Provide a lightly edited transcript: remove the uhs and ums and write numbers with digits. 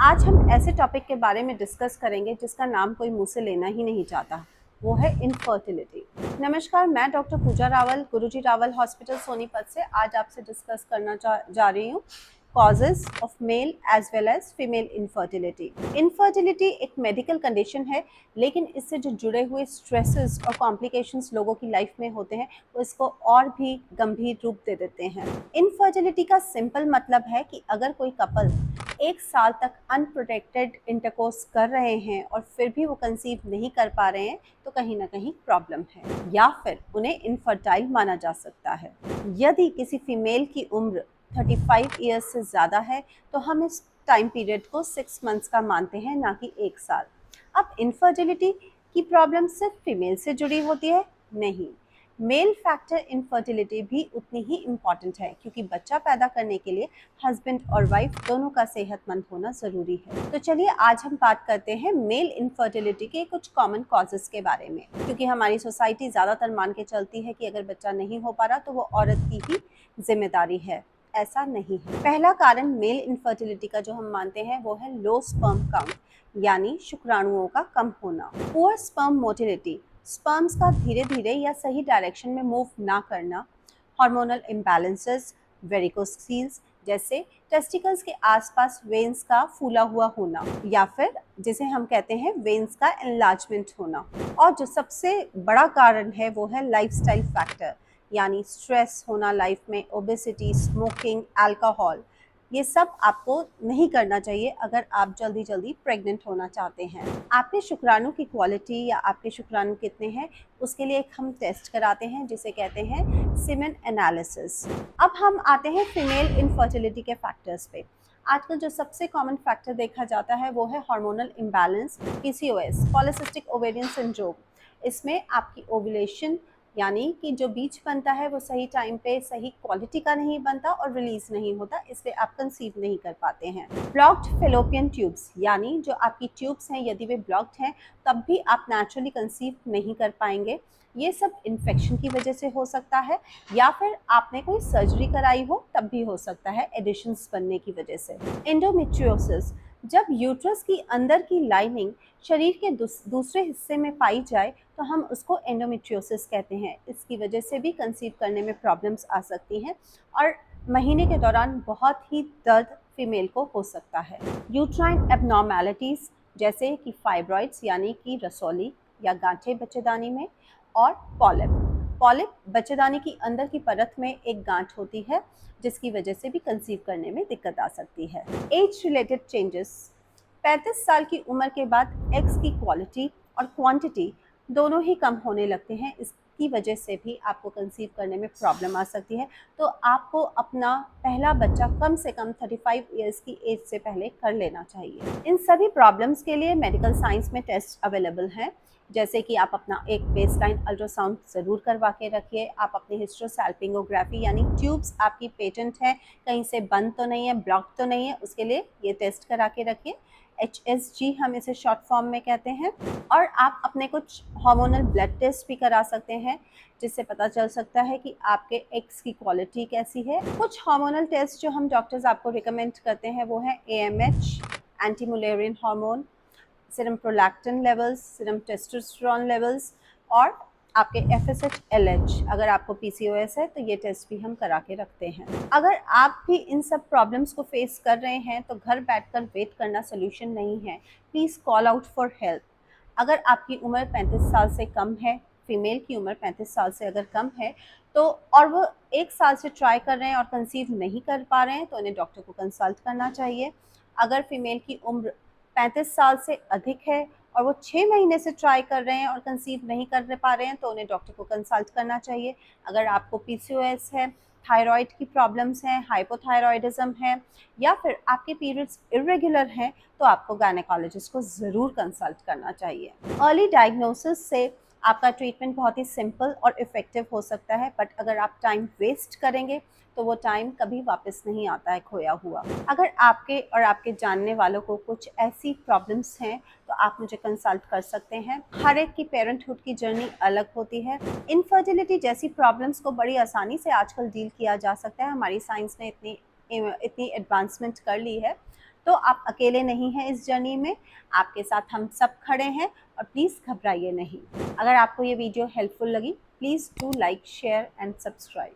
आज हम ऐसे टॉपिक के बारे में डिस्कस करेंगे जिसका नाम कोई मुंह से लेना ही नहीं चाहता। वो है इनफर्टिलिटी। नमस्कार, मैं डॉक्टर पूजा रावल, गुरुजी रावल हॉस्पिटल सोनीपत से आज आपसे डिस्कस करना जा रही हूँ causes of male as well as female infertility. Infertility एक मेडिकल कंडीशन है, लेकिन इससे जो जुड़े हुए स्ट्रेसेस और कॉम्प्लिकेशंस लोगों की लाइफ में होते हैं वो इसको और भी गंभीर रूप दे देते हैं। इनफर्टिलिटी का सिंपल मतलब है कि अगर कोई कपल 1 साल तक अनप्रोटेक्टेड इंटरकोर्स कर रहे हैं और फिर भी वो कंसीव नहीं कर पा रहे हैं तो कहीं ना कहीं प्रॉब्लम है, या फिर उन्हें इनफर्टाइल माना जा सकता है। यदि किसी फीमेल की उम्र 35 ईयर्स से ज़्यादा है तो हम इस टाइम पीरियड को 6 मंथ्स का मानते हैं, ना कि 1 साल। अब इनफर्टिलिटी की प्रॉब्लम सिर्फ फीमेल से जुड़ी होती है? नहीं, मेल फैक्टर इनफर्टिलिटी भी उतनी ही इम्पॉर्टेंट है, क्योंकि बच्चा पैदा करने के लिए हस्बैंड और वाइफ दोनों का सेहतमंद होना ज़रूरी है। तो चलिए आज हम बात करते हैं मेल इनफर्टिलिटी के कुछ कॉमन कॉजेज़ के बारे में, क्योंकि हमारी सोसाइटी ज़्यादातर मान के चलती है कि अगर बच्चा नहीं हो पा रहा तो वो औरत की ही जिम्मेदारी है। ऐसा नहीं है। पहला कारण मेल इनफर्टिलिटी का जो हम मानते हैं वो है लो स्पर्म काउंट, यानी शुक्राणुओं का कम होना। पुअर स्पर्म मोटिलिटी, स्पर्म्स का धीरे धीरे या सही डायरेक्शन में मूव ना करना। हार्मोनल इम्बैलेंसेस, वेरिकोसील्स जैसे टेस्टिकल्स के आसपास वेन्स का फूला हुआ होना, या फिर जिसे हम कहते हैं वेन्स का एनलार्जमेंट होना। और जो सबसे बड़ा कारण है वो है लाइफस्टाइल फैक्टर, यानी स्ट्रेस होना लाइफ में, ओबेसिटी, स्मोकिंग, अल्कोहल। ये सब आपको नहीं करना चाहिए अगर आप जल्दी जल्दी प्रेग्नेंट होना चाहते हैं। आपके शुक्राणु की क्वालिटी या आपके शुक्राणु कितने हैं उसके लिए एक हम टेस्ट कराते हैं जिसे कहते हैं सीमेन एनालिसिस। अब हम आते हैं फीमेल इनफर्टिलिटी के फैक्टर्स पे। आजकल जो सबसे कॉमन फैक्टर देखा जाता है वो है hormonal imbalance, PCOS, polycystic ovarian syndrome. इसमें आपकी ओव्यूलेशन यानी कि जो बीज बनता है वो सही टाइम पे सही क्वालिटी का नहीं बनता और रिलीज नहीं होता, इसलिए आप कंसीव नहीं कर पाते हैं। ब्लॉक्ड फेलोपियन ट्यूब्स, यानी जो आपकी ट्यूब्स हैं यदि वे ब्लॉक्ड हैं तब भी आप नेचुरली कंसीव नहीं कर पाएंगे। ये सब इन्फेक्शन की वजह से हो सकता है, या फिर आपने कोई सर्जरी कराई हो तब भी हो सकता है, एडिशंस बनने की वजह से। एंडोमेट्रियोसिस, जब यूट्रस की अंदर की लाइनिंग शरीर के दूसरे हिस्से में पाई जाए तो हम उसको एंडोमेट्रियोसिस कहते हैं। इसकी वजह से भी कंसीव करने में प्रॉब्लम्स आ सकती हैं और महीने के दौरान बहुत ही दर्द फीमेल को हो सकता है। यूट्राइन एबनॉर्मेलिटीज़ जैसे कि फाइब्रॉइड्स यानी कि रसौली या गांठें बच्चेदानी में, और पॉलिप। पॉलिप बच्चेदानी की अंदर की परत में एक गांठ होती है जिसकी वजह से भी कंसीव करने में दिक्कत आ सकती है। एज रिलेटेड चेंजेस, 35 साल की उम्र के बाद एग्स की क्वालिटी और क्वांटिटी दोनों ही कम होने लगते हैं। इसकी वजह से भी आपको कंसीव करने में प्रॉब्लम आ सकती है। तो आपको अपना पहला बच्चा कम से कम 35 ईयर्स की एज से पहले कर लेना चाहिए। इन सभी प्रॉब्लम्स के लिए मेडिकल साइंस में टेस्ट अवेलेबल हैं, जैसे कि आप अपना एक बेसलाइन अल्ट्रासाउंड ज़रूर करवा के रखिए। आप अपनी हिस्ट्रोसैल्पिंगोग्राफी यानी ट्यूब्स आपकी पेटेंट है, कहीं से बंद तो नहीं है, ब्लॉक तो नहीं है, उसके लिए ये टेस्ट करा के रखिए। HSG हम इसे शॉर्ट फॉर्म में कहते हैं। और आप अपने कुछ हार्मोनल ब्लड टेस्ट भी करा सकते हैं जिससे पता चल सकता है कि आपके एग्स की क्वालिटी कैसी है। कुछ हार्मोनल टेस्ट जो हम डॉक्टर्स आपको रिकमेंड करते हैं वो है AMH, anti Mullerian hormone, serum prolactin levels, serum testosterone levels, और आपके FSH-LH। अगर आपको PCOS है तो ये टेस्ट भी हम करा के रखते हैं। अगर आप भी इन सब प्रॉब्लम्स को फेस कर रहे हैं तो घर बैठकर वेट करना सोल्यूशन नहीं है। Please call out for help. अगर आपकी उम्र 35 साल से कम है, फीमेल की उम्र 35 साल से अगर कम है तो, और वो 1 साल से ट्राई कर रहे हैं और कंसीव नहीं कर पा रहे हैं, तो उन्हें डॉक्टर को कंसल्ट करना चाहिए। अगर फीमेल की उम्र 35 साल से अधिक है और वो 6 महीने से ट्राई कर रहे हैं और कंसीव नहीं कर पा रहे हैं तो उन्हें डॉक्टर को कंसल्ट करना चाहिए। अगर आपको PCOS है, थायराइड की प्रॉब्लम्स हैं, हाइपोथायरॉयडिज्म है, या फिर आपके पीरियड्स इरेगुलर हैं तो आपको गायनेकोलॉजिस्ट को ज़रूर कंसल्ट करना चाहिए। अर्ली डायग्नोसिस से आपका ट्रीटमेंट बहुत ही सिंपल और इफ़ेक्टिव हो सकता है, बट अगर आप टाइम वेस्ट करेंगे तो वो टाइम कभी वापस नहीं आता है खोया हुआ। अगर आपके और आपके जानने वालों को कुछ ऐसी प्रॉब्लम्स हैं तो आप मुझे कंसल्ट कर सकते हैं। हर एक की पेरेंटहुड की जर्नी अलग होती है। इनफर्टिलिटी जैसी प्रॉब्लम्स को बड़ी आसानी से आजकल डील किया जा सकता है। हमारी साइंस ने इतनी एडवांसमेंट कर ली है। तो आप अकेले नहीं हैं इस जर्नी में, आपके साथ हम सब खड़े हैं और प्लीज़ घबराइए नहीं। अगर आपको ये वीडियो हेल्पफुल लगी, please do like, share and subscribe.